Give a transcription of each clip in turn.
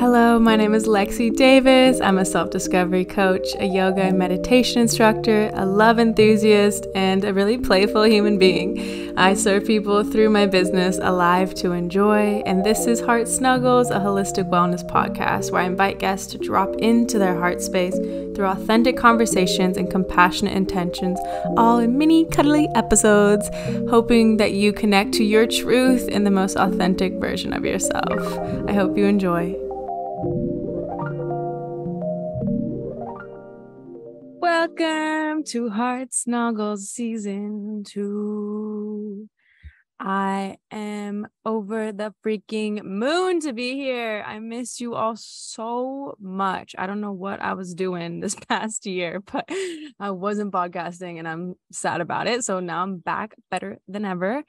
Hello, my name is Lexi Davis. I'm a self-discovery coach, a yoga and meditation instructor, a love enthusiast, and a really playful human being. I serve people through my business, Alive to Enjoy, and this is Heart Snuggles, a holistic wellness podcast where I invite guests to drop into their heart space through authentic conversations and compassionate intentions, all in mini cuddly episodes, hoping that you connect to your truth in the most authentic version of yourself. I hope you enjoy. Welcome to Heart Snuggles Season 2. I am over the freaking moon to be here. I miss you all so much. I don't know what I was doing this past year, but I wasn't podcasting and I'm sad about it. So now I'm back better than ever.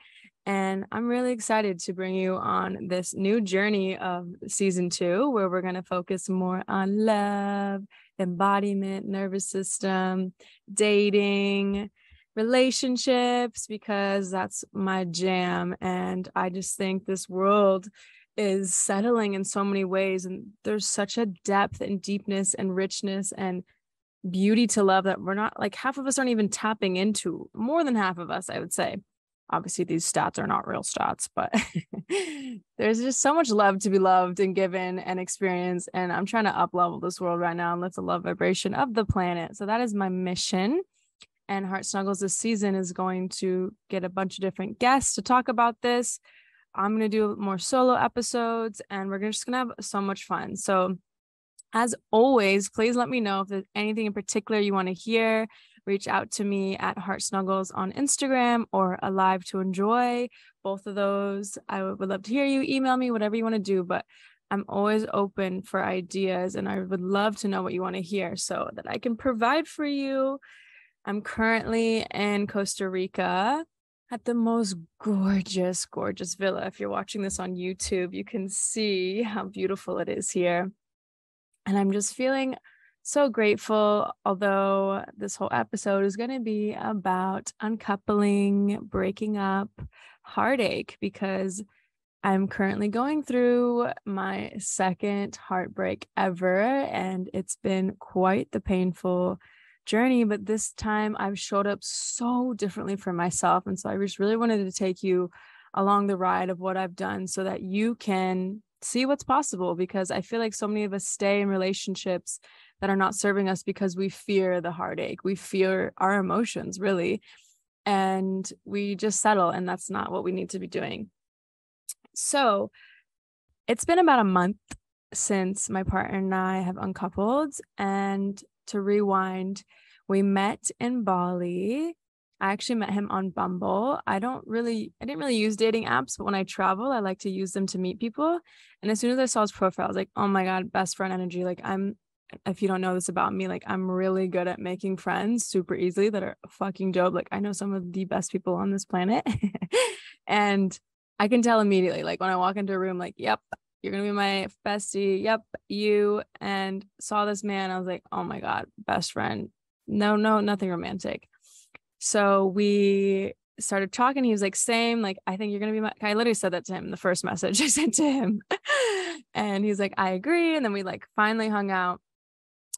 And I'm really excited to bring you on this new journey of Season 2, where we're going to focus more on love, embodiment, nervous system, dating, relationships, because that's my jam. And I just think this world is settling in so many ways. And there's such a depth and deepness and richness and beauty to love that we're not, like, half of us aren't even tapping into. More than half of us, I would say. Obviously, these stats are not real stats, but there's just so much love to be loved and given and experienced. And I'm trying to up-level this world right now and lift the love vibration of the planet. So that is my mission. And Heart Snuggles this season is going to get a bunch of different guests to talk about this. I'm going to do more solo episodes, and we're just going to have so much fun. So as always, please let me know if there's anything in particular you want to hear. Reach out to me at Heart Snuggles on Instagram or Alive to Enjoy. Both of those, I would love to hear you. Email me, whatever you want to do, but I'm always open for ideas, and I would love to know what you want to hear so that I can provide for you. I'm currently in Costa Rica at the most gorgeous, gorgeous villa. If you're watching this on YouTube, you can see how beautiful it is here. And I'm just feeling so grateful, although this whole episode is going to be about uncoupling, breaking up, heartache, because I'm currently going through my second heartbreak ever, and it's been quite the painful journey. But this time I've showed up so differently for myself. And so I just really wanted to take you along the ride of what I've done so that you can see what's possible, because I feel like so many of us stay in relationships that are not serving us because we fear the heartache. We fear our emotions, really. And we just settle, and that's not what we need to be doing. So it's been about a month since my partner and I have uncoupled. And to rewind, we met in Bali. I actually met him on Bumble. I didn't really use dating apps, but when I travel, I like to use them to meet people. And as soon as I saw his profile, I was like, oh my God, best friend energy. Like, if you don't know this about me, like, I'm really good at making friends super easily that are fucking dope. Like, I know some of the best people on this planet. And I can tell immediately, like, when I walk into a room, like, yep, you're going to be my bestie. Yep, you. And saw this man. I was like, oh my God, best friend. No, nothing romantic. So we started talking. He was like, same, like, I think you're going to be I literally said that to him in the first message I sent to him. And he's like, I agree. And then we like finally hung out,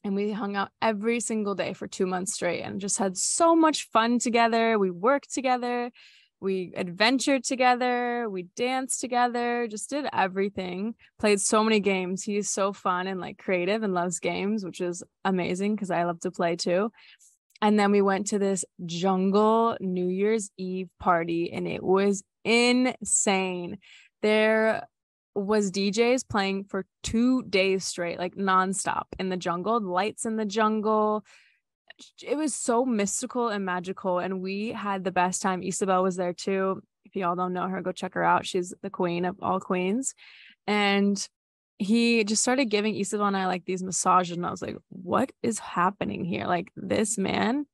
and we hung out every single day for 2 months straight and just had so much fun together. We worked together. We adventured together. We danced together, just did everything, played so many games. He's so fun and like creative and loves games, which is amazing because I love to play too. And then we went to this jungle New Year's Eve party, and it was insane. There was DJs playing for 2 days straight, like nonstop in the jungle, lights in the jungle. It was so mystical and magical, and we had the best time. Isabel was there too. If y'all don't know her, go check her out. She's the queen of all queens. And he just started giving Isabel and I like these massages, and I was like, what is happening here? Like, this man,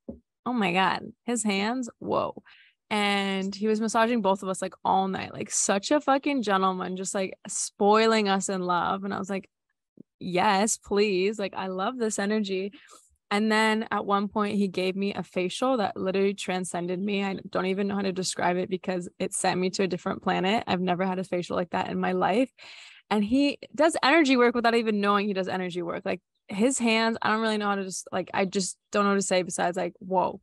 oh my God, his hands, whoa. And he was massaging both of us like all night, like such a fucking gentleman, just like spoiling us in love. And I was like, yes, please. Like, I love this energy. And then at one point he gave me a facial that literally transcended me. I don't even know how to describe it because it sent me to a different planet. I've never had a facial like that in my life. And he does energy work without even knowing he does energy work. Like his hands, I don't really know how to just like, I just don't know what to say besides like, whoa.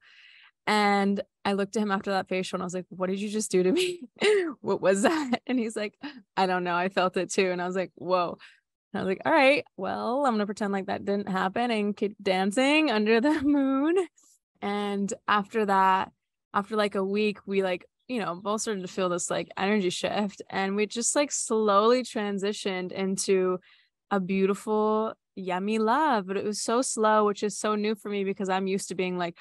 And I looked at him after that facial and I was like, what did you just do to me? What was that? And he's like, I don't know. I felt it too. And I was like, whoa. And I was like, all right, well, I'm going to pretend like that didn't happen and keep dancing under the moon. And after that, after like a week, we like, both started to feel this like energy shift. And we just like slowly transitioned into a beautiful, yummy love. But it was so slow, which is so new for me because I'm used to being like,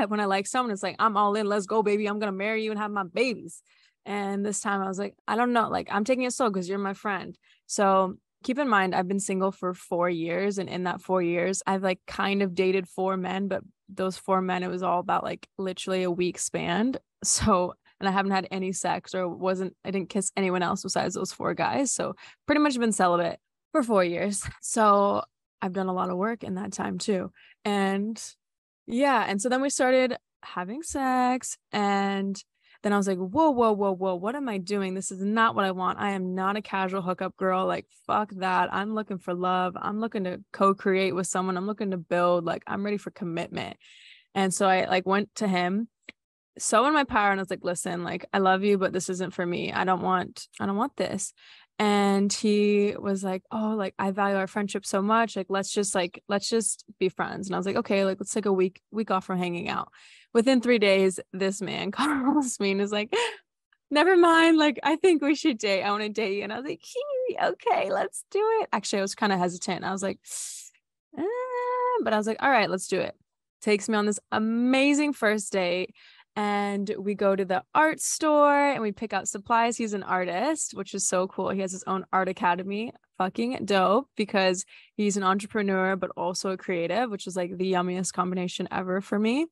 when I like someone, it's like, I'm all in, let's go, baby. I'm going to marry you and have my babies. And this time I was like, I don't know, like I'm taking it slow because you're my friend. So keep in mind, I've been single for 4 years. And in that 4 years, I've like kind of dated 4 men, but those 4 men, it was all about like literally a week span. So, and I haven't had any sex or I didn't kiss anyone else besides those 4 guys. So pretty much been celibate for 4 years. So I've done a lot of work in that time too. And yeah. And so then we started having sex and then I was like, whoa, what am I doing? This is not what I want. I am not a casual hookup girl. Like, fuck that. I'm looking for love. I'm looking to co-create with someone. I'm looking to build. Like, I'm ready for commitment. And so I like went to him so in my power and I was like, listen, like, I love you, but this isn't for me. I don't want this. And he was like, oh, like, I value our friendship so much. Like, let's just be friends. And I was like, okay, like, let's take a week off from hanging out. Within 3 days, this man calls me and is like, never mind. Like, I think we should date. I want to date you. And I was like, okay, let's do it. Actually, I was kind of hesitant. I was like, but I was like, all right, let's do it. Takes me on this amazing first date. And we go to the art store and we pick out supplies. He's an artist, which is so cool. He has his own art academy. Fucking dope because he's an entrepreneur, but also a creative, which is like the yummiest combination ever for me.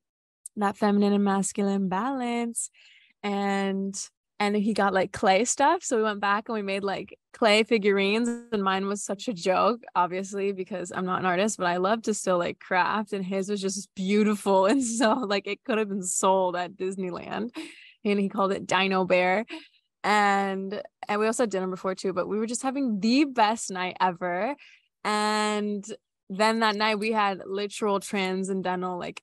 That feminine and masculine balance. And he got like clay stuff. So we went back and we made like clay figurines. And mine was such a joke, obviously, because I'm not an artist, but I love to still like craft. And his was just beautiful. And so like it could have been sold at Disneyland. And he called it Dino Bear. And we also had dinner before too, but we were just having the best night ever. And then that night we had literal transcendental, like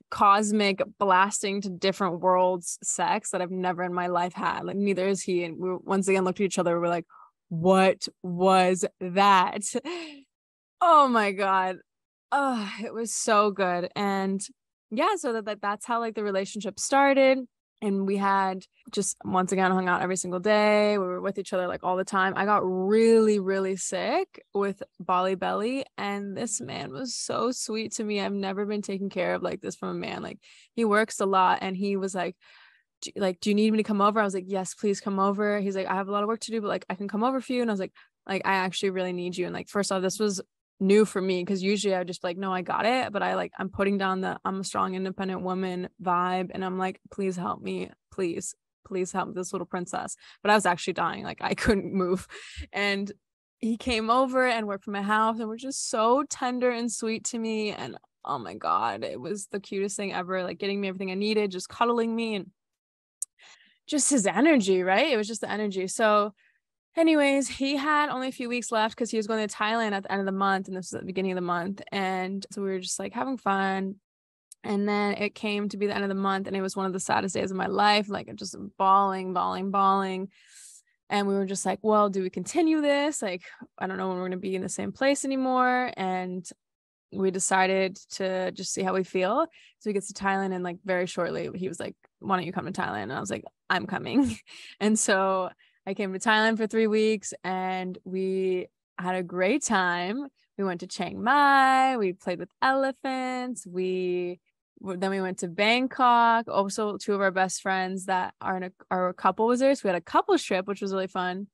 cosmic blasting to different worlds sex that I've never in my life had. Like neither is he. And we once again looked at each other. We're like, what was that? Oh my God. Oh, it was so good. And yeah, so that's how like the relationship started. And we had just once again hung out every single day. We were with each other like all the time. I got really, really sick with Bali Belly. And this man was so sweet to me. I've never been taken care of like this from a man. Like he works a lot and he was like, do you need me to come over? I was like, yes, please come over. He's like, I have a lot of work to do, but like I can come over for you. And I was like, I actually really need you. And like, first off, this was new for me because usually I would just be like, no, I got it. But I'm putting down the I'm a strong, independent woman vibe. And I'm like, please help me. Please help this little princess. But I was actually dying. Like I couldn't move. And he came over and worked from my house and were just so tender and sweet to me. And oh my God, it was the cutest thing ever. Like getting me everything I needed, just cuddling me and just his energy, right? It was just the energy. So anyways, he had only a few weeks left because he was going to Thailand at the end of the month. And this was at the beginning of the month. And so we were just like having fun. And then it came to be the end of the month. And it was one of the saddest days of my life. Like just bawling. And we were just like, well, do we continue this? Like, I don't know when we're going to be in the same place anymore. And we decided to just see how we feel. So he gets to Thailand and like very shortly he was like, why don't you come to Thailand? And I was like, I'm coming. And so I came to Thailand for 3 weeks and we had a great time. We went to Chiang Mai. We played with elephants. Then we went to Bangkok. Also, 2 of our best friends that are a couple was there. So we had a couples trip, which was really fun.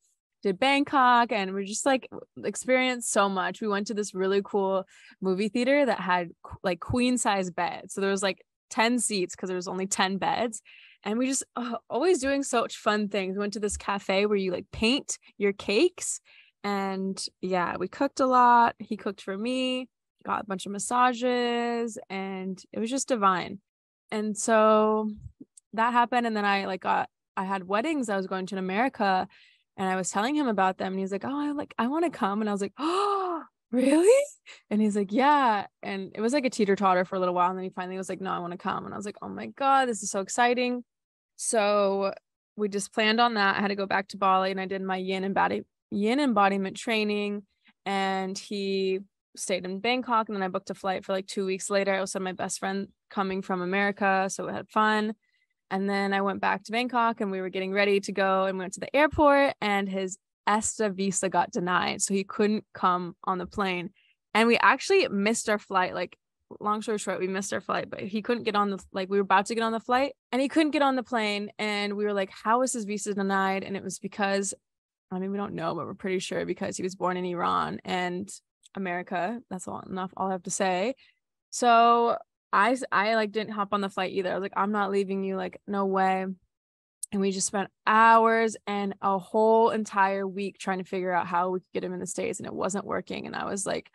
Did Bangkok and we just like experienced so much. We went to this really cool movie theater that had like queen size beds. So there was like 10 seats because there was only 10 beds. And we just always doing such fun things. We went to this cafe where you like paint your cakes. And yeah, we cooked a lot. He cooked for me, got a bunch of massages, and it was just divine. And so that happened. And then I had weddings I was going to in America. And I was telling him about them and he's like, oh, I want to come. And I was like, oh, really? And he's like, yeah. And it was like a teeter-totter for a little while. And then he finally was like, no, I want to come. And I was like, oh my God, this is so exciting. So we just planned on that. I had to go back to Bali and I did my yin embodiment training, and he stayed in Bangkok. And then I booked a flight for like 2 weeks later. I also had my best friend coming from America, so we had fun. And then I went back to Bangkok and we were getting ready to go and went to the airport, and his ESTA visa got denied, so he couldn't come on the plane. And we actually missed our flight. Like, long story short, we missed our flight, but he couldn't get on the, like, we were about to get on the flight and he couldn't get on the plane. And we were like, how is his visa denied? And it was because, I mean, we don't know, but we're pretty sure because he was born in Iran and America. That's all I have to say. So I like didn't hop on the flight either. I was like, I'm not leaving you, like, no way. And we just spent hours and a whole entire week trying to figure out how we could get him in the States, and it wasn't working. And I was like,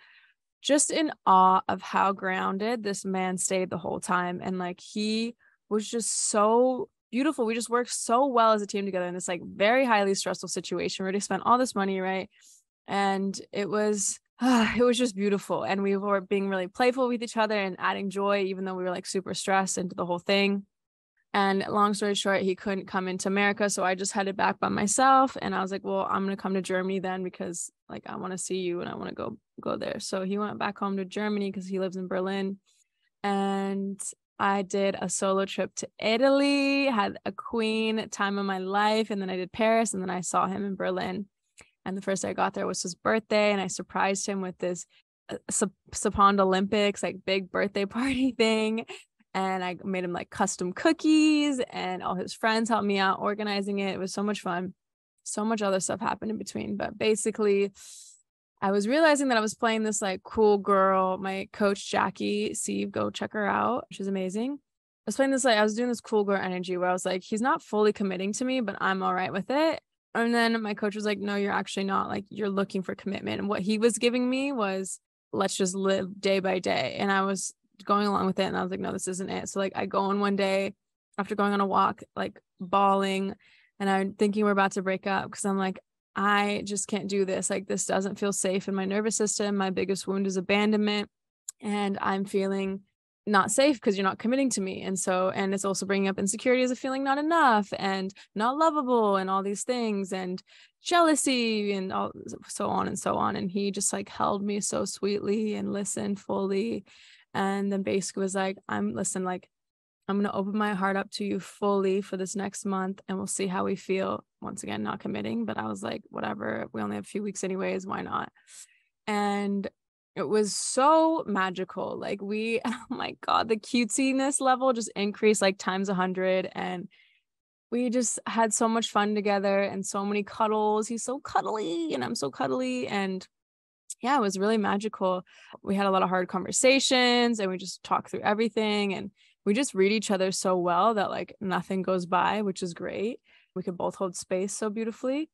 just in awe of how grounded this man stayed the whole time. And like, he was just so beautiful. We just worked so well as a team together in this like very highly stressful situation. We already spent all this money, right? And it was just beautiful. And we were being really playful with each other and adding joy, even though we were like super stressed into the whole thing. And long story short, he couldn't come into America. So I just headed back by myself. And I was like, well, I'm going to come to Germany then, because like, I want to see you and I want to go there. So he went back home to Germany because he lives in Berlin. And I did a solo trip to Italy, had a queen time of my life. And then I did Paris, and then I saw him in Berlin. And the first day I got there was his birthday, and I surprised him with this Sapond Olympics, like big birthday party thing. And I made him like custom cookies, and all his friends helped me out organizing it. It was so much fun. So much other stuff happened in between. But basically, I was realizing that I was playing this like cool girl. My coach, Jackie Sieve, go check her out. She's amazing. I was playing this, like, I was doing this cool girl energy where I was like, he's not fully committing to me, but I'm all right with it. And then my coach was like, no, you're actually not. Like, you're looking for commitment. And what he was giving me was, let's just live day by day. And I was going along with it. And I was like, no, this isn't it. So like, I go on one day after going on a walk, like bawling, and I'm thinking we're about to break up, because I'm like, I just can't do this. Like, this doesn't feel safe in my nervous system. My biggest wound is abandonment, and I'm feeling not safe because you're not committing to me. And so, and it's also bringing up insecurity as a feeling not enough and not lovable and all these things, and jealousy and all, so on and so on. And he just like held me so sweetly and listened fully. And then basically was like, I'm going to open my heart up to you fully for this next month, and we'll see how we feel. Once again, not committing, but I was like, whatever, we only have a few weeks anyways, why not? And it was so magical. Like, we, oh my God, the cutesiness level just increased like times 100. And we just had so much fun together and so many cuddles. He's so cuddly and I'm so cuddly. And yeah, it was really magical. We had a lot of hard conversations, and we just talked through everything, and we just read each other so well that like nothing goes by, which is great. We could both hold space so beautifully.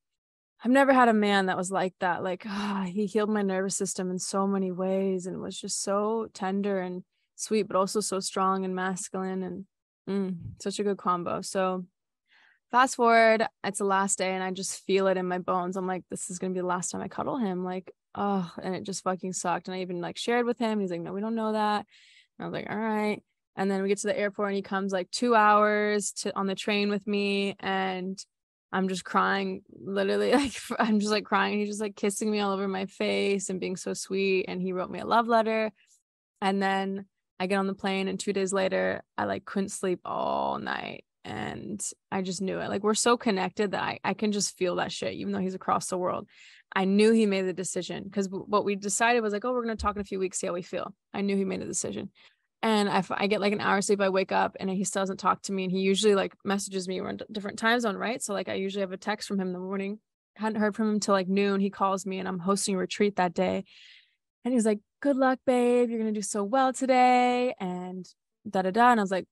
I've never had a man that was like that. Like, he healed my nervous system in so many ways, and was just so tender and sweet, but also so strong and masculine, and such a good combo. So fast forward, it's the last day, and I just feel it in my bones. I'm like, this is going to be the last time I cuddle him. Like, oh, and it just fucking sucked. And I even like shared with him. He's like, no, we don't know that. And I was like, all right. And then we get to the airport, and he comes like 2 hours on the train with me, and I'm just crying, literally, like, I'm just like crying. He's just like kissing me all over my face and being so sweet. And he wrote me a love letter. And then I get on the plane, and 2 days later, I like couldn't sleep all night. And I just knew it. Like, we're so connected that I can just feel that shit, even though he's across the world. I knew he made the decision, because what we decided was like, oh, we're going to talk in a few weeks, see how we feel. I knew he made a decision. And I get like an hour sleep, I wake up, and he still doesn't talk to me. And he usually like messages me. We're in different time zone, right? So like, I usually have a text from him in the morning. Hadn't heard from him till like noon. He calls me, and I'm hosting a retreat that day. And he's like, good luck, babe. You're going to do so well today. And da-da-da. And I was like,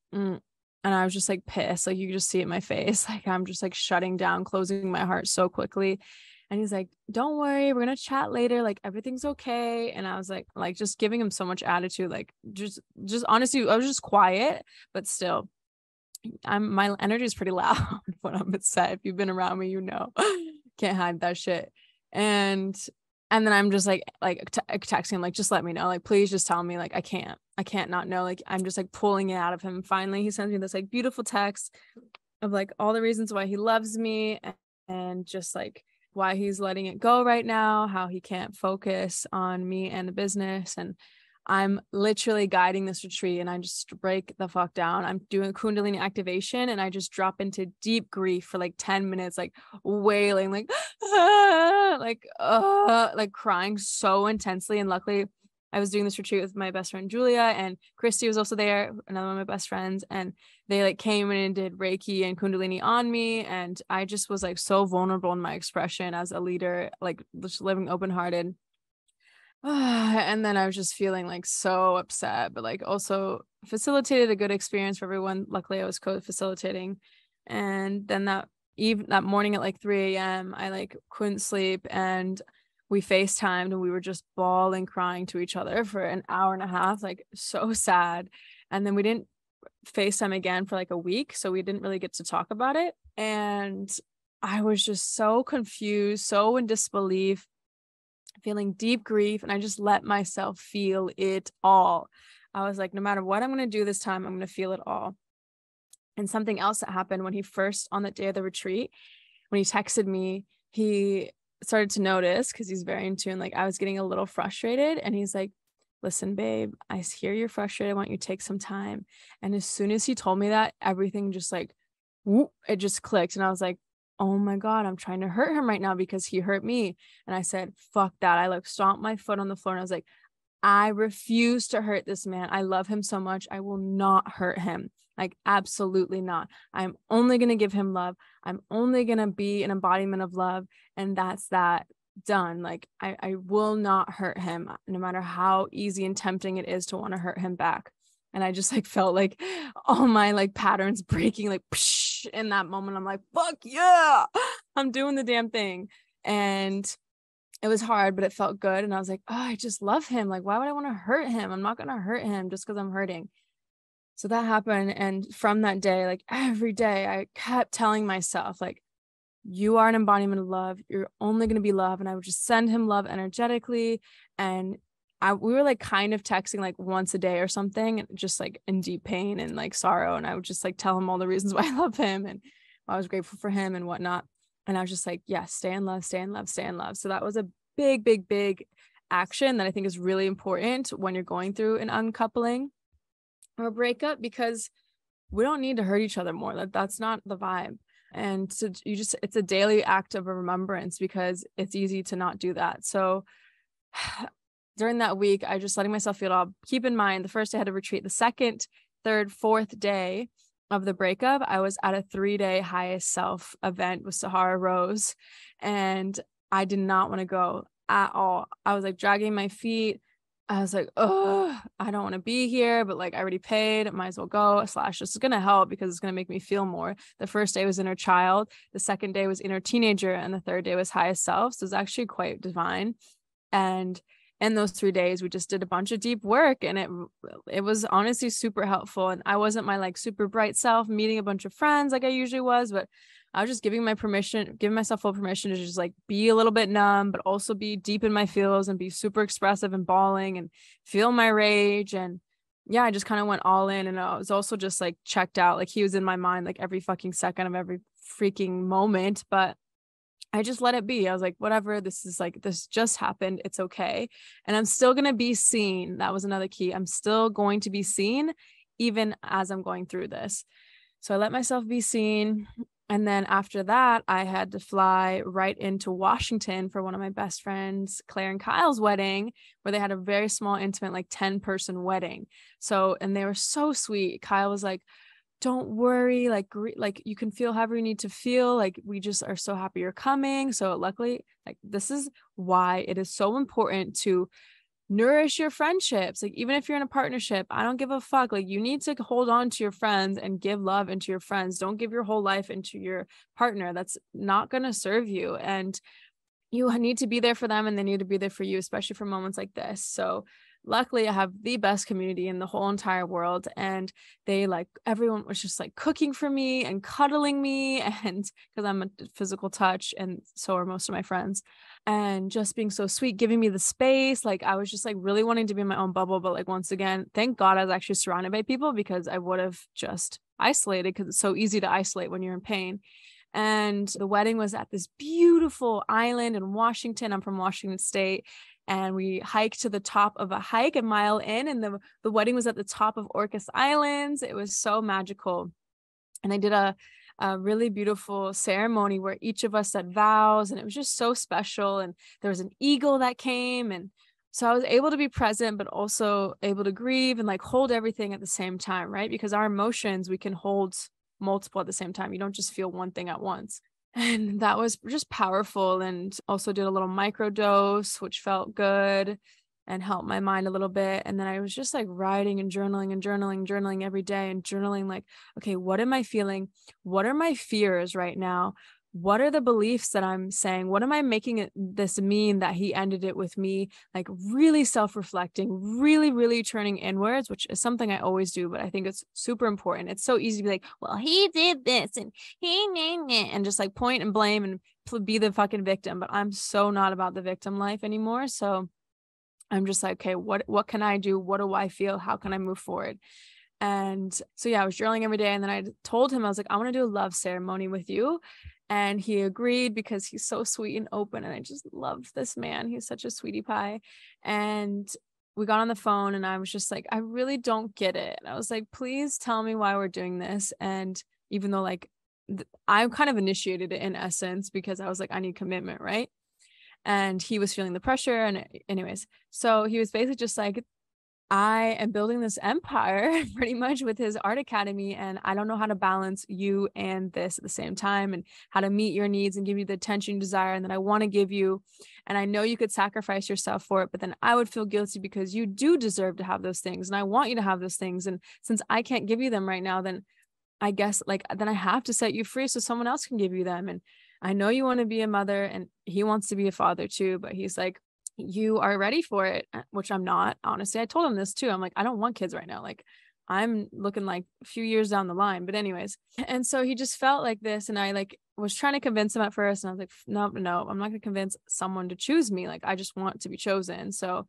And I was just like pissed. Like, you could just see it in my face. Like, I'm just like shutting down, closing my heart so quickly. And he's like, don't worry, we're going to chat later. Like, everything's okay. And I was like just giving him so much attitude. Like, just honestly, I was just quiet, but still my energy is pretty loud when I'm upset. If you've been around me, you know. can't hide that shit. And then I'm just like texting him, like, just let me know, like, please just tell me, like, I can't not know, like, I'm just like pulling it out of him. Finally, he sends me this like beautiful text of like all the reasons why he loves me, and just like why he's letting it go right now, how he can't focus on me and the business. And I'm literally guiding this retreat, and I just break the fuck down. I'm doing Kundalini activation, and I just drop into deep grief for like 10 minutes, like wailing, like, like crying so intensely. And luckily I was doing this retreat with my best friend Julia, and Christy was also there, another one of my best friends, and they like came in and did Reiki and Kundalini on me. And I just was like so vulnerable in my expression as a leader, like just living open-hearted. And then I was just feeling like so upset, but like also facilitated a good experience for everyone. Luckily I was co-facilitating. And then that morning at like 3 a.m. I like couldn't sleep, and we FaceTimed, and we were just bawling, crying to each other for an hour and a half, like so sad. And then we didn't FaceTime again for like a week, so we didn't really get to talk about it. And I was just so confused, so in disbelief, feeling deep grief, and I just let myself feel it all. I was like, no matter what I'm going to do this time, I'm going to feel it all. And something else that happened when he first, on the day of the retreat, when he texted me, he started to notice, because he's very in tune, like I was getting a little frustrated, and he's like, listen, babe, I hear you're frustrated. I want you to take some time. And as soon as he told me that, everything just like, whoop, it just clicked. And I was like, oh my God, I'm trying to hurt him right now because he hurt me. And I said, fuck that. I like stomped my foot on the floor, and I was like, I refuse to hurt this man. I love him so much. I will not hurt him. Like, absolutely not. I'm only going to give him love. I'm only going to be an embodiment of love. And that's that, done. Like, I will not hurt him, no matter how easy and tempting it is to want to hurt him back. And I just like felt like all my like patterns breaking, like psh, in that moment. I'm like, fuck yeah, I'm doing the damn thing. And it was hard, but it felt good. And I was like, oh, I just love him. Like, why would I want to hurt him? I'm not going to hurt him just because I'm hurting. So that happened. And from that day, like every day, I kept telling myself, like, you are an embodiment of love. You're only going to be love. And I would just send him love energetically. And we were like kind of texting like once a day or something, just like in deep pain and like sorrow. And I would just like tell him all the reasons why I love him and I was grateful for him and whatnot. And I was just like, yes, stay in love, stay in love, stay in love. So that was a big, big, big action that I think is really important when you're going through an uncoupling or a breakup, because we don't need to hurt each other more. That's not the vibe. And so it's a daily act of a remembrance, because it's easy to not do that. So during that week, I just letting myself feel it all. Keep in mind, the first day I had a retreat. The second, third, fourth day of the breakup, I was at a 3-day highest self event with Sahara Rose, and I did not want to go at all. I was like dragging my feet. I was like, oh, I don't want to be here, but like I already paid, might as well go. / this is going to help because it's going to make me feel more. The first day was inner child. The second day was inner teenager. And the third day was highest self. So it was actually quite divine. And in those 3 days, we just did a bunch of deep work, and it was honestly super helpful. And I wasn't my like super bright self meeting a bunch of friends like I usually was, but I was just giving myself full permission to just like be a little bit numb, but also be deep in my feels and be super expressive and bawling and feel my rage. And yeah, I just kind of went all in. And I was also just like checked out. Like, he was in my mind like every fucking second of every freaking moment, but I just let it be. I was like, whatever, this just happened. It's okay. And I'm still going to be seen. That was another key. I'm still going to be seen even as I'm going through this. So I let myself be seen. And then after that, I had to fly right into Washington for one of my best friends, Claire and Kyle's wedding, where they had a very small, intimate, like 10-person wedding. So, and they were so sweet. Kyle was like, don't worry, like you can feel however you need to feel. Like, we just are so happy you're coming. So luckily, like, this is why it is so important to nourish your friendships. Like, even if you're in a partnership, I don't give a fuck. Like, you need to hold on to your friends and give love into your friends. Don't give your whole life into your partner. That's not going to serve you. And you need to be there for them, and they need to be there for you, especially for moments like this. So luckily I have the best community in the whole entire world, and they like, everyone was just like cooking for me and cuddling me, and because I'm a physical touch, and so are most of my friends, and just being so sweet, giving me the space. Like I was just like really wanting to be in my own bubble, but like once again, thank God I was actually surrounded by people, because I would have just isolated, because it's so easy to isolate when you're in pain. And the wedding was at this beautiful island in Washington. I'm from Washington State. And we hiked to the top of a hike a mile in, and the wedding was at the top of Orcas Islands. It was so magical. And I did a really beautiful ceremony where each of us said vows, and it was just so special. And there was an eagle that came. And so I was able to be present, but also able to grieve and like hold everything at the same time, right? Because our emotions, we can hold multiple at the same time. You don't just feel one thing at once. And that was just powerful. And also did a little micro dose, which felt good and helped my mind a little bit. And then I was just like writing and journaling every day, and journaling like, okay, what am I feeling? What are my fears right now? What are the beliefs that I'm saying? What am I making this mean that he ended it with me? Like really self-reflecting, really turning inwards, which is something I always do, but I think it's super important. It's so easy to be like, well, he did this and and just like point and blame and be the fucking victim. But I'm so not about the victim life anymore. So I'm just like, okay, what can I do? What do I feel? How can I move forward? And so, yeah, I was journaling every day. And then I told him, I was like, I want to do a love ceremony with you. And he agreed, because he's so sweet and open. And I just love this man. He's such a sweetie pie. And we got on the phone, and I was just like, I really don't get it. And I was like, please tell me why we're doing this. And even though like I kind of initiated it in essence, because I was like, I need commitment, right? And he was feeling the pressure. And anyways, so he was basically just like, I am building this empire pretty much with his art academy, and I don't know how to balance you and this at the same time, and how to meet your needs and give you the attention you desire and that I want to give you. And I know you could sacrifice yourself for it, but then I would feel guilty, because you do deserve to have those things, and I want you to have those things. And since I can't give you them right now, then I guess like then I have to set you free so someone else can give you them. And I know you want to be a mother, and he wants to be a father too, but he's like, you are ready for it, which I'm not. Honestly, I told him this too. I'm like, I don't want kids right now. Like I'm looking like a few years down the line, but anyways. And so he just felt like this, and I like was trying to convince him at first, and I was like, no, I'm not going to convince someone to choose me. Like I just want to be chosen. So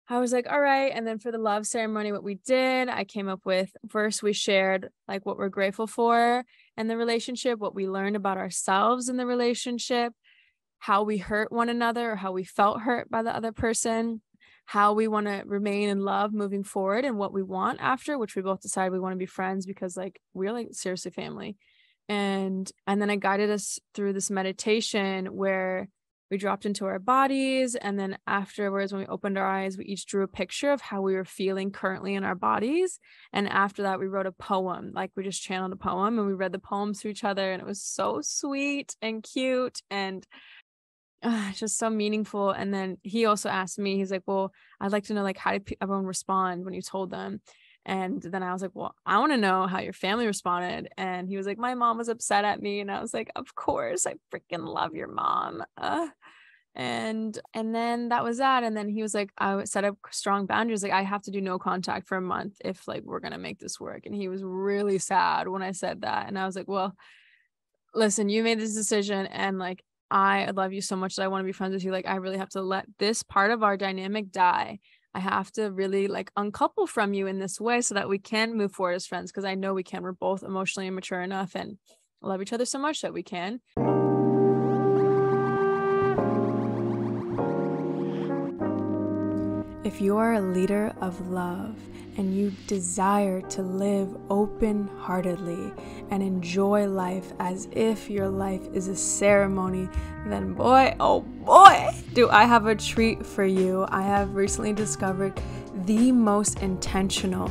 I was like, all right. And then for the love ceremony, what we did, I came up with, first we shared like what we're grateful for in the relationship, what we learned about ourselves in the relationship, how we hurt one another, or how we felt hurt by the other person, how we want to remain in love moving forward, and what we want after, which we both decided we want to be friends, because like we're like seriously family. And then I guided us through this meditation where we dropped into our bodies, and then afterwards, when we opened our eyes, we each drew a picture of how we were feeling currently in our bodies. And after that, we wrote a poem. Like we just channeled a poem, and we read the poems to each other, and it was so sweet and cute and just so meaningful. And then he also asked me, he's like, well, I'd like to know, like, how did everyone respond when you told them? And then I was like, well, I want to know how your family responded. And he was like, my mom was upset at me. And I was like, of course, I freaking love your mom. And then that was that. And then he was like, I set up strong boundaries. Like I have to do no contact for a month if like we're going to make this work. And he was really sad when I said that. And I was like, well, listen, you made this decision, and like, I love you so much that I want to be friends with you. Like, I really have to let this part of our dynamic die. I have to really like uncouple from you in this way so that we can move forward as friends. Cause I know we can, we're both emotionally immature enough and love each other so much that we can. If you are a leader of love and you desire to live open-heartedly and enjoy life as if your life is a ceremony, then boy, oh boy, do I have a treat for you. I have recently discovered the most intentional,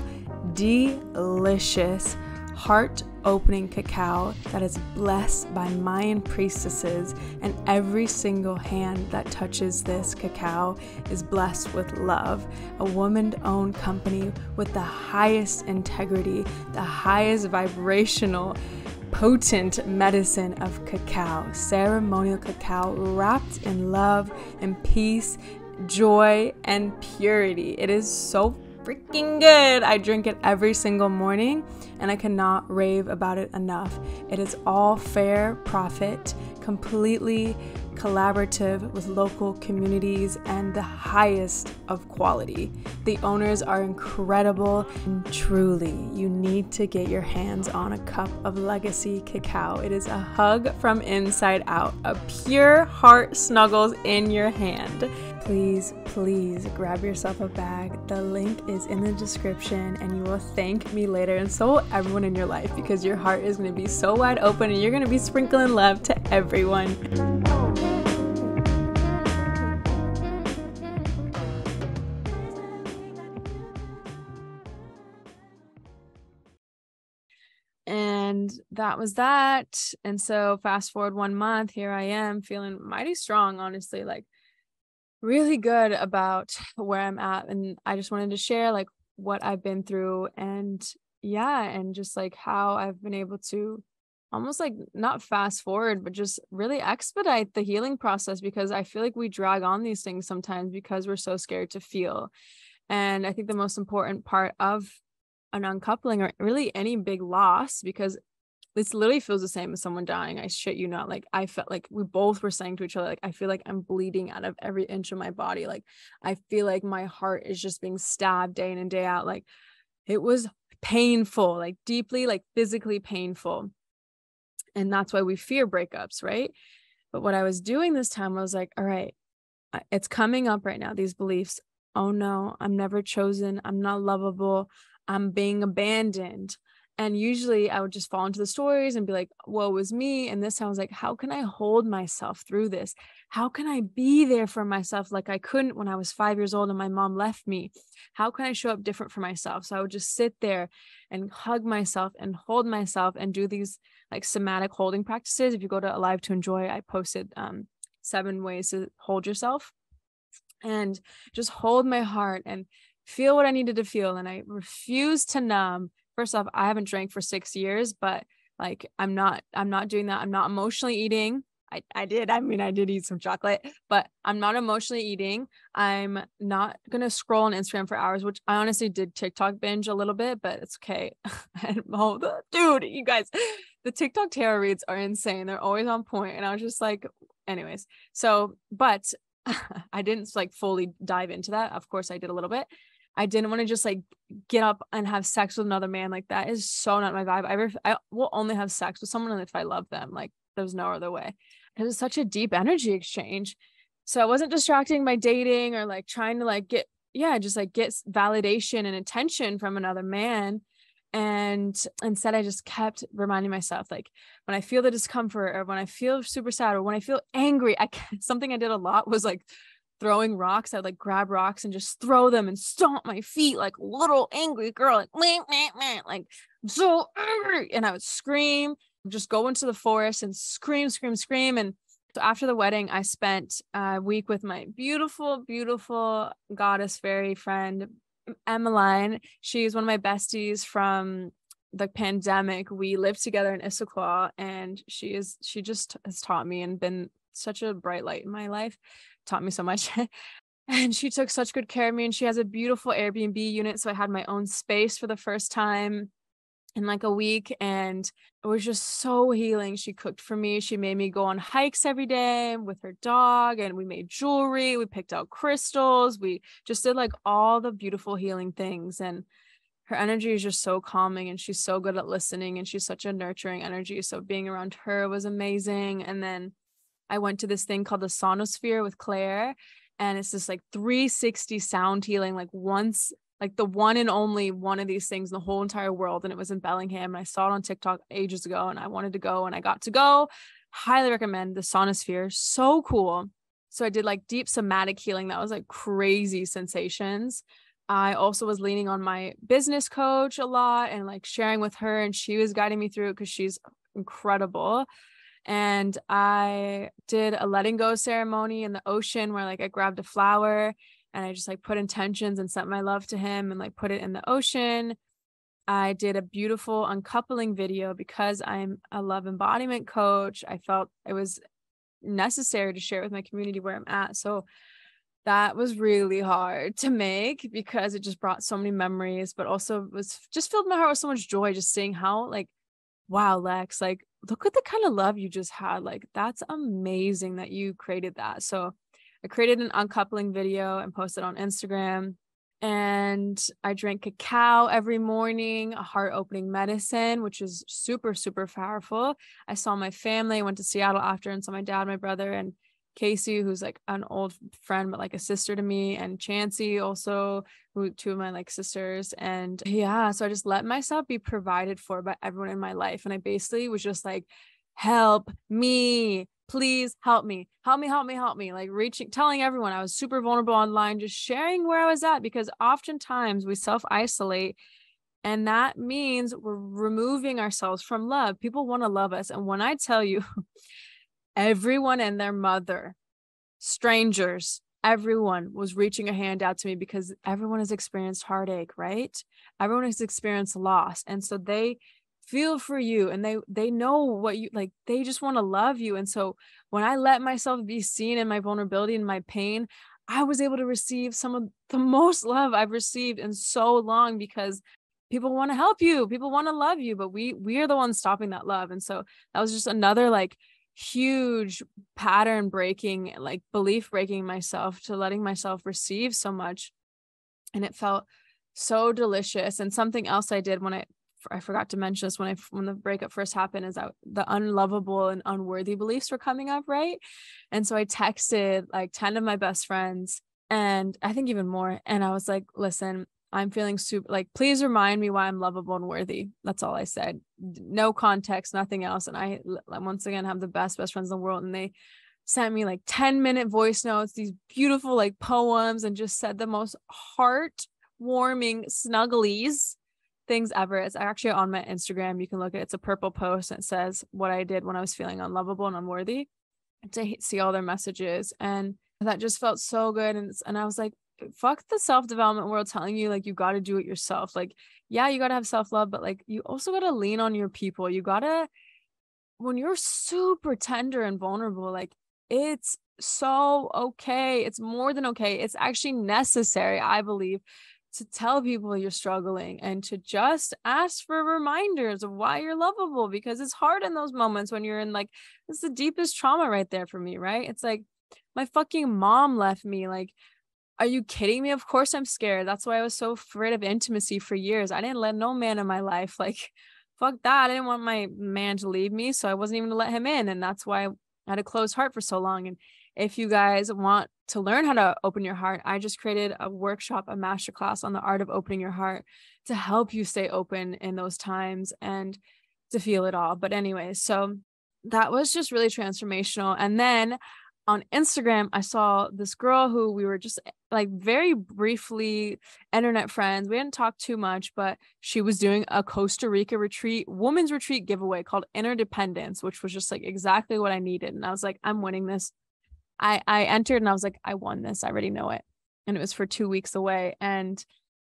delicious, heart-opening cacao that is blessed by Mayan priestesses, and every single hand that touches this cacao is blessed with love. A woman-owned company with the highest integrity, the highest vibrational, potent medicine of cacao, ceremonial cacao wrapped in love and peace joy, and purity. It is so freaking good. I drink it every single morning and I cannot rave about it enough. It is all fair profit, completely collaborative with local communities, and the highest of quality. The owners are incredible, and truly, you need to get your hands on a cup of Legacy Cacao. It is a hug from inside out, a pure heart snuggles in your hand. Please, please grab yourself a bag. The link is in the description and you will thank me later, and so will everyone in your life, because your heart is going to be so wide open and you're going to be sprinkling love to everyone. And that was that. And so fast forward 1 month, here I am feeling mighty strong, honestly, like really good about where I'm at. And I just wanted to share like what I've been through, and just like how I've been able to almost like not fast forward, but just really expedite the healing process, because I feel like we drag on these things sometimes because we're so scared to feel. And I think the most important part of an uncoupling, or really any big loss, because this literally feels the same as someone dying. I shit you not. Like I felt like we both were saying to each other, like, I feel like I'm bleeding out of every inch of my body. Like I feel like my heart is just being stabbed day in and day out. Like it was painful, like deeply, like physically painful. And that's why we fear breakups, right? But what I was doing this time, I was like, all right, it's coming up right now, these beliefs. Oh no, I'm never chosen. I'm not lovable. I'm being abandoned. And usually I would just fall into the stories and be like, woe was me. And this time I was like, how can I hold myself through this? How can I be there for myself like I couldn't when I was 5 years old and my mom left me? How can I show up different for myself? So I would just sit there and hug myself and hold myself and do these like somatic holding practices. If you go to Alive to Enjoy, I posted 7 ways to hold yourself, and just hold my heart and feel what I needed to feel. And I refuse to numb. First off, I haven't drank for 6 years, but like, I'm not doing that. I'm not emotionally eating. I did eat some chocolate, but I'm not emotionally eating. I'm not going to scroll on Instagram for hours, which I honestly did TikTok binge a little bit, but it's okay. Dude, you guys, the TikTok tarot reads are insane. They're always on point. And I was just like, anyways, so, but I didn't like fully dive into that. Of course I did a little bit. I didn't want to just like get up and have sex with another man. Like that is so not my vibe. I will only have sex with someone if I love them. Like there's no other way. It was such a deep energy exchange. So I wasn't distracting by dating or like trying to like get validation and attention from another man. And instead I just kept reminding myself, like when I feel the discomfort or when I feel super sad or when I feel angry, something I did a lot was like throwing rocks. I'd like grab rocks and just throw them and stomp my feet like little angry girl, like meh, meh, meh, like I'm so angry. And I would scream, just go into the forest and scream. And so after the wedding, I spent a week with my beautiful, beautiful goddess fairy friend, Emmeline. She's one of my besties from the pandemic. We lived together in Issaquah, and she just has taught me and been such a bright light in my life, taught me so much. And she took such good care of me, and she has a beautiful Airbnb unit. So I had my own space for the first time in like a week, and it was just so healing. She cooked for me. She made me go on hikes every day with her dog, and we made jewelry. We picked out crystals. We just did like all the beautiful healing things. And her energy is just so calming, and she's so good at listening, and she's such a nurturing energy. So being around her was amazing. And then I went to this thing called the Sonosphere with Claire, and it's this like 360 sound healing, like once, like the one and only one of these things in the whole entire world. And it was in Bellingham, and I saw it on TikTok ages ago, and I wanted to go, and I got to go. Highly recommend the Sonosphere. So cool. So I did like deep somatic healing. That was like crazy sensations. I also was leaning on my business coach a lot and like sharing with her, and she was guiding me through it because she's incredible. And I did a letting go ceremony in the ocean where like I grabbed a flower and I just like put intentions and sent my love to him and like put it in the ocean. I did a beautiful uncoupling video because I'm a love embodiment coach. I felt it was necessary to share with my community where I'm at. So that was really hard to make because it just brought so many memories, but also was just filled my heart with so much joy just seeing how like, wow, Lex, like look at the kind of love you just had. Like that's amazing that you created that. So I created an uncoupling video and posted on Instagram. And I drank cacao every morning, a heart-opening medicine, which is super, super powerful. I saw my family, went to Seattle after and saw my dad, my brother, and Casey, who's like an old friend, but like a sister to me, and Chancey also, who two of my like sisters. And yeah, so I just let myself be provided for by everyone in my life. And I basically was just like, help me, please help me, help me, help me, help me. Like reaching, telling everyone I was super vulnerable online, just sharing where I was at, because oftentimes we self-isolate. And that means we're removing ourselves from love. People want to love us. And when I tell you, everyone and their mother, strangers, everyone was reaching a hand out to me because everyone has experienced heartache, right? Everyone has experienced loss. And so they feel for you and they know what you like, they just want to love you. And so when I let myself be seen in my vulnerability and my pain, I was able to receive some of the most love I've received in so long, because people want to help you, people want to love you, but we are the ones stopping that love. And so that was just another like huge pattern breaking, like belief breaking myself to letting myself receive so much. And it felt so delicious. And something else I did when I forgot to mention this when the breakup first happened, is that the unlovable and unworthy beliefs were coming up, right? And so I texted like 10 of my best friends, and I think even more, and I was like, listen, I'm feeling super, like, please remind me why I'm lovable and worthy. That's all I said. No context, nothing else. And I, once again, have the best friends in the world. And they sent me like 10-minute voice notes, these beautiful like poems, and just said the most heartwarming snugglies things ever. It's actually on my Instagram. You can look at it. It's a purple post, and it says what I did when I was feeling unlovable and unworthy, to see all their messages. And that just felt so good. And I was like, fuck the self-development world telling you like you got to do it yourself. Like, yeah, you got to have self-love, but like you also got to lean on your people. You got to, when you're super tender and vulnerable, like it's so okay. It's more than okay. It's actually necessary, I believe, to tell people you're struggling and to just ask for reminders of why you're lovable, because it's hard in those moments when you're in like, it's the deepest trauma right there for me, right? It's like my fucking mom left me. Like, are you kidding me? Of course I'm scared. That's why I was so afraid of intimacy for years. I didn't let no man in my life. Like, fuck that. I didn't want my man to leave me, so I wasn't even to let him in. And that's why I had a closed heart for so long. And if you guys want to learn how to open your heart, I just created a workshop, a masterclass on the art of opening your heart to help you stay open in those times and to feel it all. But anyway, so that was just really transformational. And then on Instagram, I saw this girl who we were just like very briefly internet friends. We didn't talk too much, but she was doing a Costa Rica retreat, women's retreat giveaway called Interdependence, which was just like exactly what I needed. And I was like, I'm winning this. I entered and I was like, I won this. I already know it. And it was for 2 weeks away. And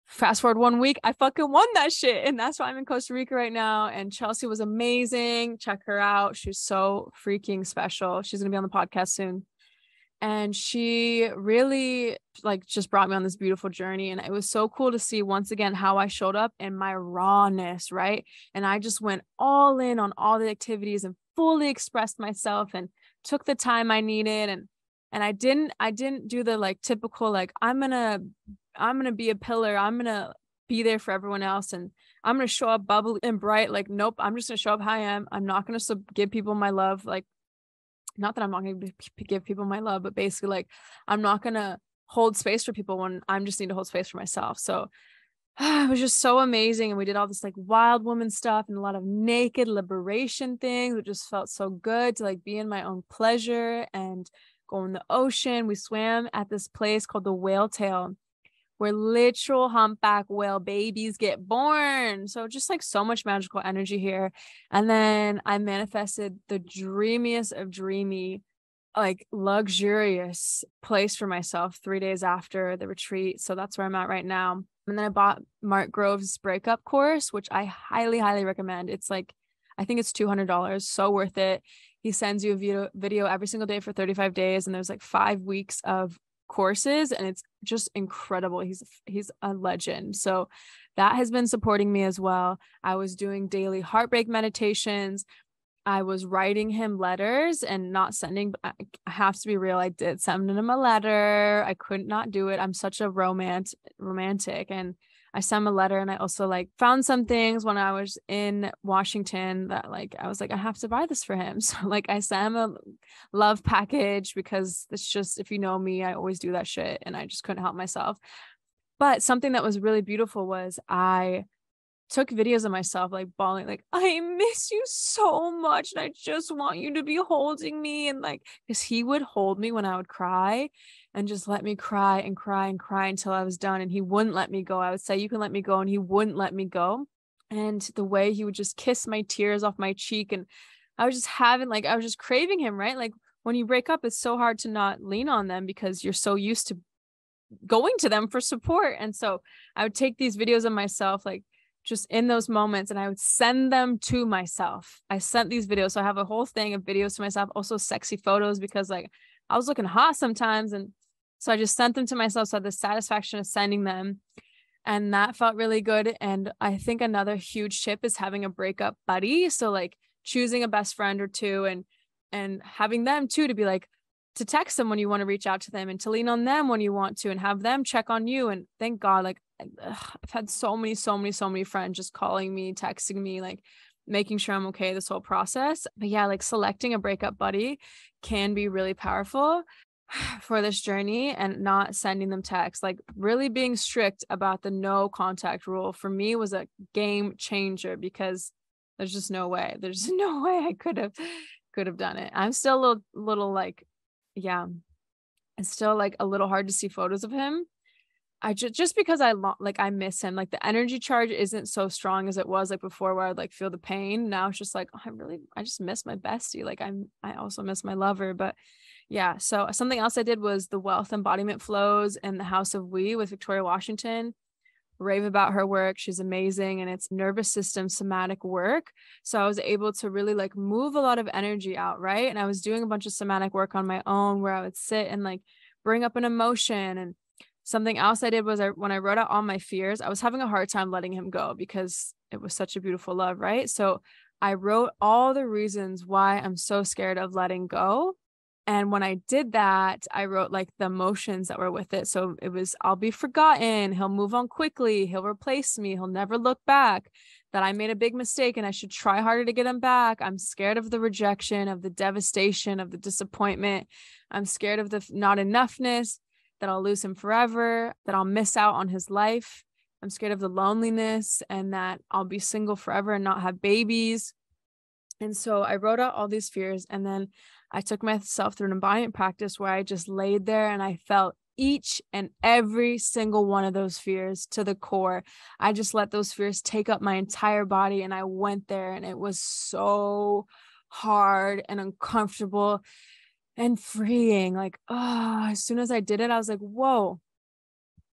fast forward 1 week, I fucking won that shit. And that's why I'm in Costa Rica right now. And Chelsea was amazing. Check her out. She's so freaking special. She's going to be on the podcast soon. And she really like just brought me on this beautiful journey. And it was so cool to see once again how I showed up in my rawness, right? And I just went all in on all the activities and fully expressed myself and took the time I needed. And I didn't do the like typical, like, I'm gonna be a pillar. I'm gonna be there for everyone else. And I'm gonna show up bubbly and bright. Like, nope, I'm just gonna show up how I am. I'm not gonna give people my love. Like, not that I'm not going to give people my love, but basically like, I'm not going to hold space for people when I'm just need to hold space for myself. So it was just so amazing. And we did all this like wild woman stuff and a lot of naked liberation things. It just felt so good to like be in my own pleasure and go in the ocean. We swam at this place called the Whale Tail, where literal humpback whale babies get born. So just like so much magical energy here. And then I manifested the dreamiest of dreamy, like luxurious place for myself 3 days after the retreat. So that's where I'm at right now. And then I bought Mark Grove's breakup course, which I highly, highly recommend. It's like, I think it's $200, so worth it. He sends you a video every single day for 35 days. And there's like 5 weeks of courses, and it's just incredible. He's a legend. So that has been supporting me as well. I was doing daily heartbreak meditations. I was writing him letters and not sending. I have to be real. I did send him a letter. I could not do it. I'm such a romantic, and I sent him a letter. And I also like found some things when I was in Washington that like, I was like, I have to buy this for him. So like I sent him a love package, because it's just, if you know me, I always do that shit, and I just couldn't help myself. But something that was really beautiful was I took videos of myself like bawling, like, I miss you so much, and I just want you to be holding me. And like, because he would hold me when I would cry and just let me cry and cry and cry until I was done. And he wouldn't let me go. I would say, you can let me go, and he wouldn't let me go. And the way he would just kiss my tears off my cheek, and I was just having like, I was just craving him, right? Like when you break up, it's so hard to not lean on them because you're so used to going to them for support. And so I would take these videos of myself, like just in those moments, and I would send them to myself. I sent these videos. So I have a whole thing of videos to myself, also sexy photos, because like I was looking hot sometimes. And so I just sent them to myself. So I had the satisfaction of sending them. And that felt really good. And I think another huge tip is having a breakup buddy. So like choosing a best friend or two, and having them too, to be like, to text them when you want to reach out to them, and to lean on them when you want to, and have them check on you. And thank God, like I've had so many friends just calling me, texting me, like making sure I'm okay this whole process. But yeah, like selecting a breakup buddy can be really powerful for this journey, and not sending them texts, like really being strict about the no contact rule for me was a game changer, because there's just no way I could have done it. I'm still a little like, yeah, it's still like a little hard to see photos of him. I just because I miss him. Like the energy charge isn't so strong as it was like before, where I'd like feel the pain. Now it's just like, oh, I just miss my bestie. Like I also miss my lover. But yeah, so something else I did was the wealth embodiment flows in the House of We with Victoria Washington. Rave about her work. She's amazing, and it's nervous system somatic work. So I was able to really like move a lot of energy out, right? And I was doing a bunch of somatic work on my own, where I would sit and like bring up an emotion. And something else I did was when I wrote out all my fears, I was having a hard time letting him go because it was such a beautiful love, right? So I wrote all the reasons why I'm so scared of letting go. And when I did that, I wrote like the emotions that were with it. So it was, I'll be forgotten. He'll move on quickly. He'll replace me. He'll never look back. That I made a big mistake and I should try harder to get him back. I'm scared of the rejection, of the devastation, of the disappointment. I'm scared of the not enoughness, that I'll lose him forever, that I'll miss out on his life. I'm scared of the loneliness, and that I'll be single forever and not have babies. And so I wrote out all these fears, and then I took myself through an embodiment practice where I just laid there and I felt each and every single one of those fears to the core. I just let those fears take up my entire body, and I went there, and it was so hard and uncomfortable and freeing. Like, oh, as soon as I did it, I was like, whoa,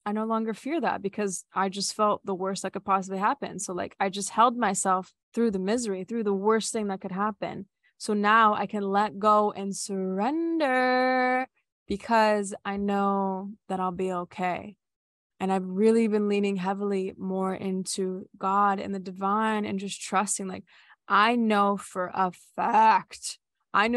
I no longer fear that, because I just felt the worst that could possibly happen. So like, I just held myself through the misery, through the worst thing that could happen. So now I can let go and surrender, because I know that I'll be okay. And I've really been leaning heavily more into God and the divine, and just trusting, like, I know for a fact I'm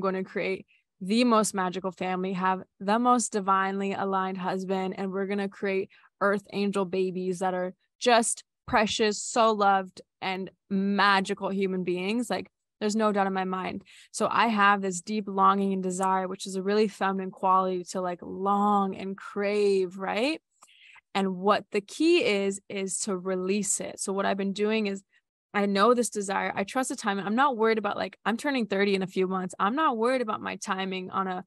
going to create the most magical family, have the most divinely aligned husband, and we're going to create earth angel babies that are just precious, so loved, and magical human beings. Like, there's no doubt in my mind. So I have this deep longing and desire, which is a really feminine quality, to like long and crave, right? And what the key is to release it. So what I've been doing is, I know this desire, I trust the timing. I'm not worried about, like, I'm turning 30 in a few months. I'm not worried about my timing on a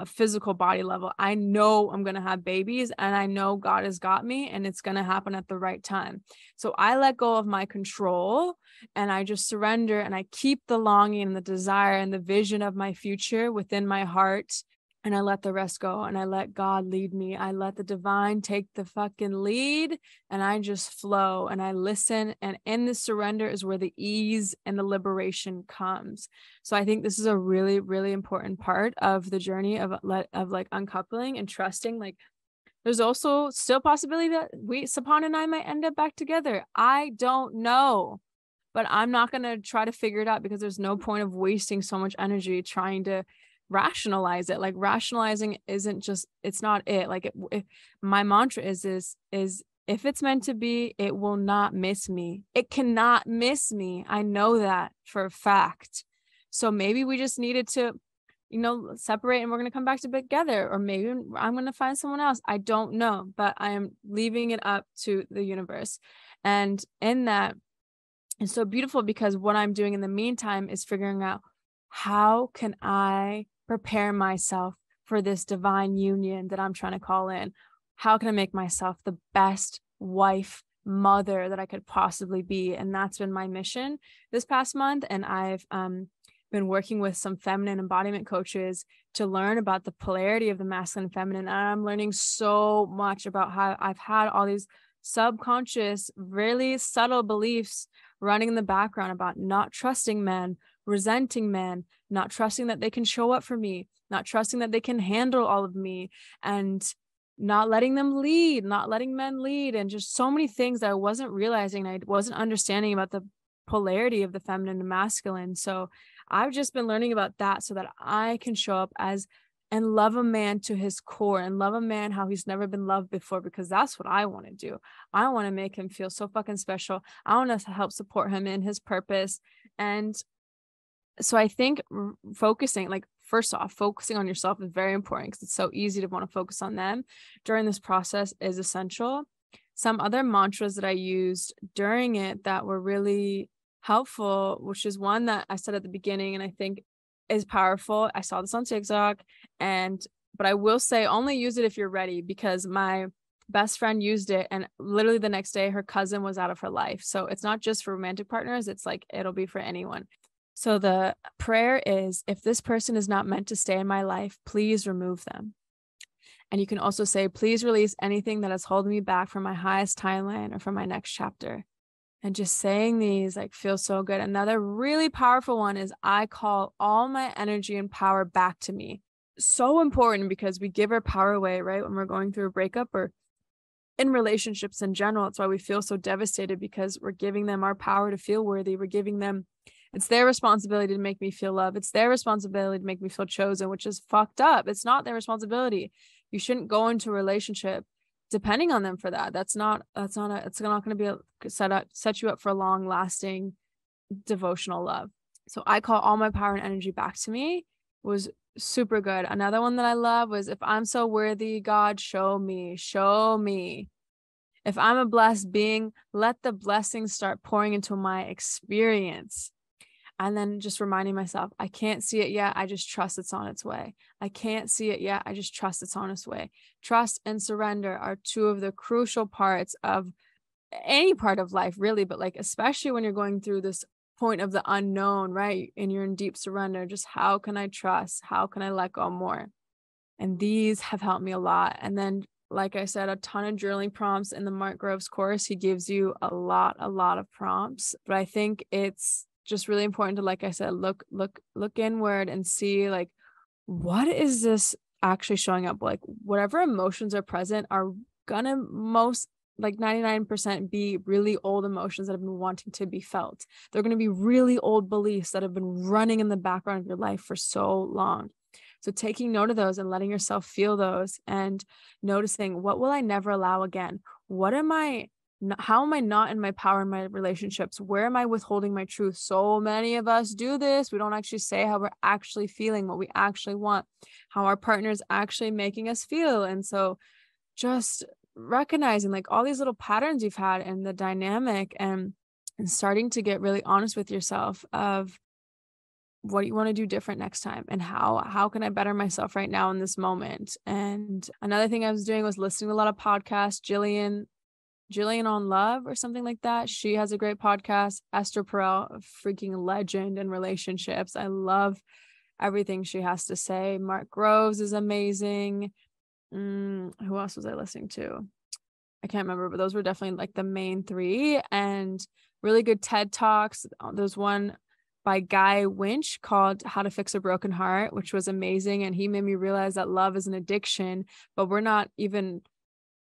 physical body level. I know I'm going to have babies, and I know God has got me, and it's going to happen at the right time. So I let go of my control, and I just surrender, and I keep the longing and the desire and the vision of my future within my heart. and I let the rest go, and I let God lead me. I let the divine take the fucking lead, and I just flow and I listen. And in the surrender is where the ease and the liberation comes. So I think this is a really, really important part of the journey of like uncoupling and trusting. Like, there's also still possibility that Sapan and I might end up back together. I don't know, but I'm not going to try to figure it out, because there's no point of wasting so much energy trying to rationalize it. Like, rationalizing isn't just, it's not it. Like, my mantra is if it's meant to be, it will not miss me. It cannot miss me. I know that for a fact. So maybe we just needed to, separate, and we're going to come back together, or maybe I'm going to find someone else. I don't know, but I am leaving it up to the universe. And in that, it's so beautiful, because what I'm doing in the meantime is figuring out, how can I prepare myself for this divine union that I'm trying to call in? How can I make myself the best wife, mother that I could possibly be? And that's been my mission this past month. And I've been working with some feminine embodiment coaches to learn about the polarity of the masculine and feminine. And I'm learning so much about how I've had all these subconscious, really subtle beliefs running in the background about not trusting men, resenting men, not trusting that they can show up for me, not trusting that they can handle all of me, and not letting them lead, not letting men lead, and just so many things that I wasn't realizing. I wasn't understanding about the polarity of the feminine and masculine. So I've just been learning about that so that I can show up as and love a man to his core, and love a man how he's never been loved before, because that's what I want to do. I want to make him feel so fucking special. I want to help support him in his purpose. And so I think focusing, like, first off, focusing on yourself is very important, because it's so easy to want to focus on them during this process is essential. Some other mantras that I used during it that were really helpful, which is one that I said at the beginning and I think is powerful. I saw this on TikTok, but I will say only use it if you're ready, because my best friend used it and literally the next day her cousin was out of her life. So it's not just for romantic partners, it's like it'll be for anyone. So the prayer is, if this person is not meant to stay in my life, please remove them. And you can also say, please release anything that is holding me back from my highest timeline or from my next chapter. And just saying these like feels so good. Another really powerful one is, I call all my energy and power back to me. So important, because we give our power away, right? When we're going through a breakup or in relationships in general. It's why we feel so devastated, because we're giving them our power to feel worthy. We're giving them, it's their responsibility to make me feel love. It's their responsibility to make me feel chosen, which is fucked up. It's not their responsibility. You shouldn't go into a relationship depending on them for that. It's not going to be set you up for a long lasting devotional love. So I call all my power and energy back to me was super good. Another one that I love was, if I'm so worthy, God, show me. If I'm a blessed being, let the blessings start pouring into my experience. And then just reminding myself, I can't see it yet. I just trust it's on its way. I can't see it yet. I just trust it's on its way. Trust and surrender are two of the crucial parts of any part of life, really, but like, especially when you're going through this point of the unknown, right? And you're in deep surrender, just how can I trust? How can I let go more? And these have helped me a lot. And then, like I said, a ton of journaling prompts in the Mark Groves course. He gives you a lot of prompts, but I think it's just really important to, like I said, look inward and see, like, what is this actually showing up? Like, whatever emotions are present are gonna most, like 99%, be really old emotions that have been wanting to be felt. They're going to be really old beliefs that have been running in the background of your life for so long. So taking note of those and letting yourself feel those, and noticing, what will I never allow again? How am I not in my power in my relationships? Where am I withholding my truth? So many of us do this. We don't actually say how we're actually feeling, what we actually want, how our partner's actually making us feel. And so just recognizing like all these little patterns you've had in the dynamic, and starting to get really honest with yourself of what you want to do different next time, and how can I better myself right now in this moment. And another thing I was doing was listening to a lot of podcasts. Jillian on Love or something like that. She has a great podcast. Esther Perel, a freaking legend in relationships. I love everything she has to say. Mark Groves is amazing. Who else was I listening to? I can't remember, but those were definitely like the main three. And really good TED Talks. There's one by Guy Winch called How to Fix a Broken Heart, which was amazing. And he made me realize that love is an addiction, but we're not even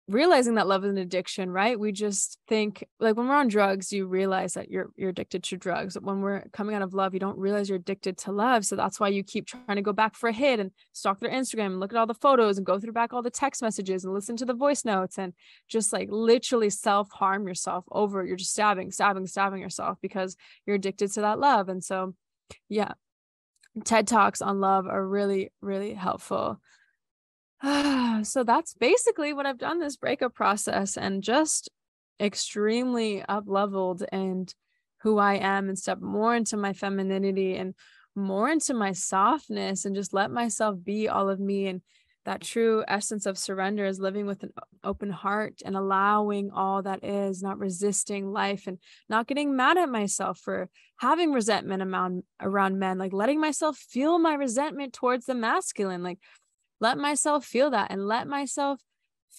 realizing that love is an addiction, right? We just think, like, when we're on drugs, you realize that you're addicted to drugs. When we're coming out of love, you don't realize you're addicted to love. So that's why you keep trying to go back for a hit and stalk their Instagram and look at all the photos and go through back all the text messages and listen to the voice notes and just like literally self-harm yourself over. You're just stabbing yourself because you're addicted to that love. And so, yeah, TED Talks on love are really, really helpful. So that's basically what I've done this breakup process, and just extremely up leveled and who I am, and step more into my femininity and more into my softness, and just let myself be all of me. And that true essence of surrender is living with an open heart and allowing all that is, not resisting life and not getting mad at myself for having resentment around men, like letting myself feel my resentment towards the masculine, like let myself feel that and let myself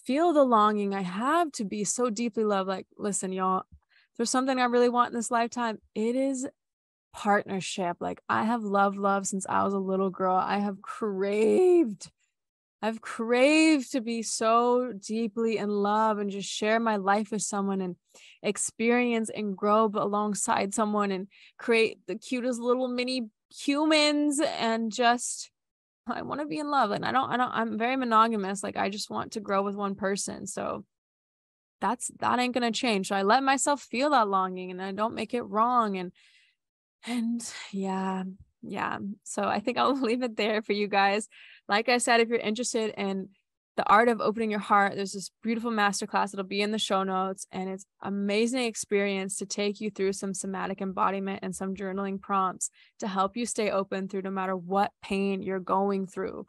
feel the longing I have to be so deeply loved. Like, listen, y'all, there's something I really want in this lifetime. It is partnership. Like, I have loved love since I was a little girl. I've craved to be so deeply in love and just share my life with someone and experience and grow alongside someone and create the cutest little mini humans. And just, I want to be in love. And I'm very monogamous. Like, I just want to grow with one person. So that ain't going to change. So I let myself feel that longing and I don't make it wrong. And yeah. So I think I'll leave it there for you guys. Like I said, if you're interested in the art of opening your heart, there's this beautiful masterclass that'll be in the show notes, and it's amazing experience to take you through some somatic embodiment and some journaling prompts to help you stay open through no matter what pain you're going through.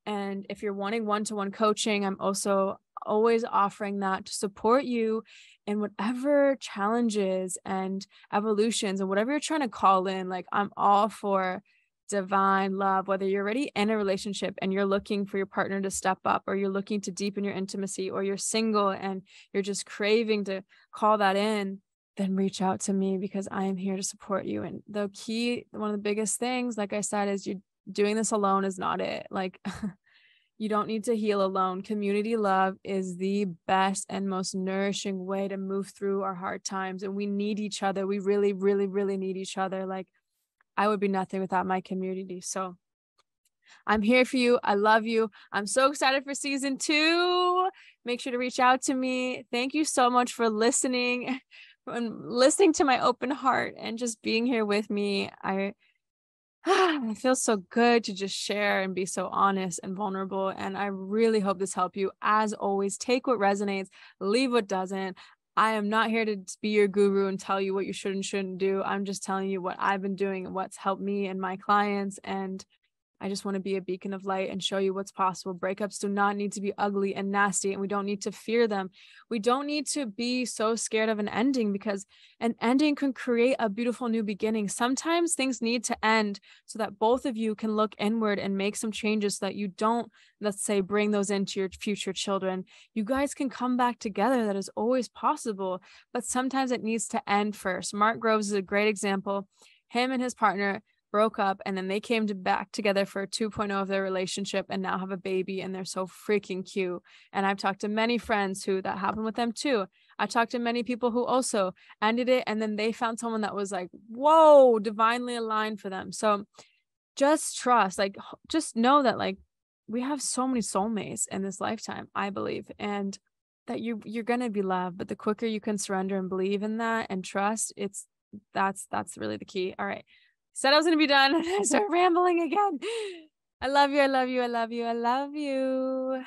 And if you're wanting one-to-one coaching, I'm also always offering that to support you in whatever challenges and evolutions and whatever you're trying to call in. Like, I'm all for divine love, whether you're already in a relationship and you're looking for your partner to step up, or you're looking to deepen your intimacy, or you're single and you're just craving to call that in, then reach out to me, because I am here to support you. And the key, one of the biggest things, like I said, is you doing this alone is not it. Like, you don't need to heal alone. Community love is the best and most nourishing way to move through our hard times. And we need each other. We really, really, really need each other. Like, I would be nothing without my community. So I'm here for you. I love you. I'm so excited for season 2. Make sure to reach out to me. Thank you so much for listening and listening to my open heart and just being here with me. I feel so good to just share and be so honest and vulnerable. And I really hope this helped you. As always, take what resonates, leave what doesn't. I am not here to be your guru and tell you what you should and shouldn't do. I'm just telling you what I've been doing and what's helped me and my clients. And I just want to be a beacon of light and show you what's possible. Breakups do not need to be ugly and nasty, and we don't need to fear them. We don't need to be so scared of an ending, because an ending can create a beautiful new beginning. Sometimes things need to end so that both of you can look inward and make some changes so that you don't, let's say, bring those into your future children. You guys can come back together. That is always possible, but sometimes it needs to end first. Mark Groves is a great example. Him and his partner broke up, and then they came back together for 2.0 of their relationship and now have a baby, and they're so freaking cute. And I've talked to many friends who that happened with them too. I talked to many people who also ended it, and then they found someone that was like, whoa, divinely aligned for them. So just trust, like, just know that, like, we have so many soulmates in this lifetime, I believe, and that you're going to be loved. But the quicker you can surrender and believe in that and trust, that's really the key. All right. Said I was going to be done. I start rambling again. I love you. I love you. I love you. I love you.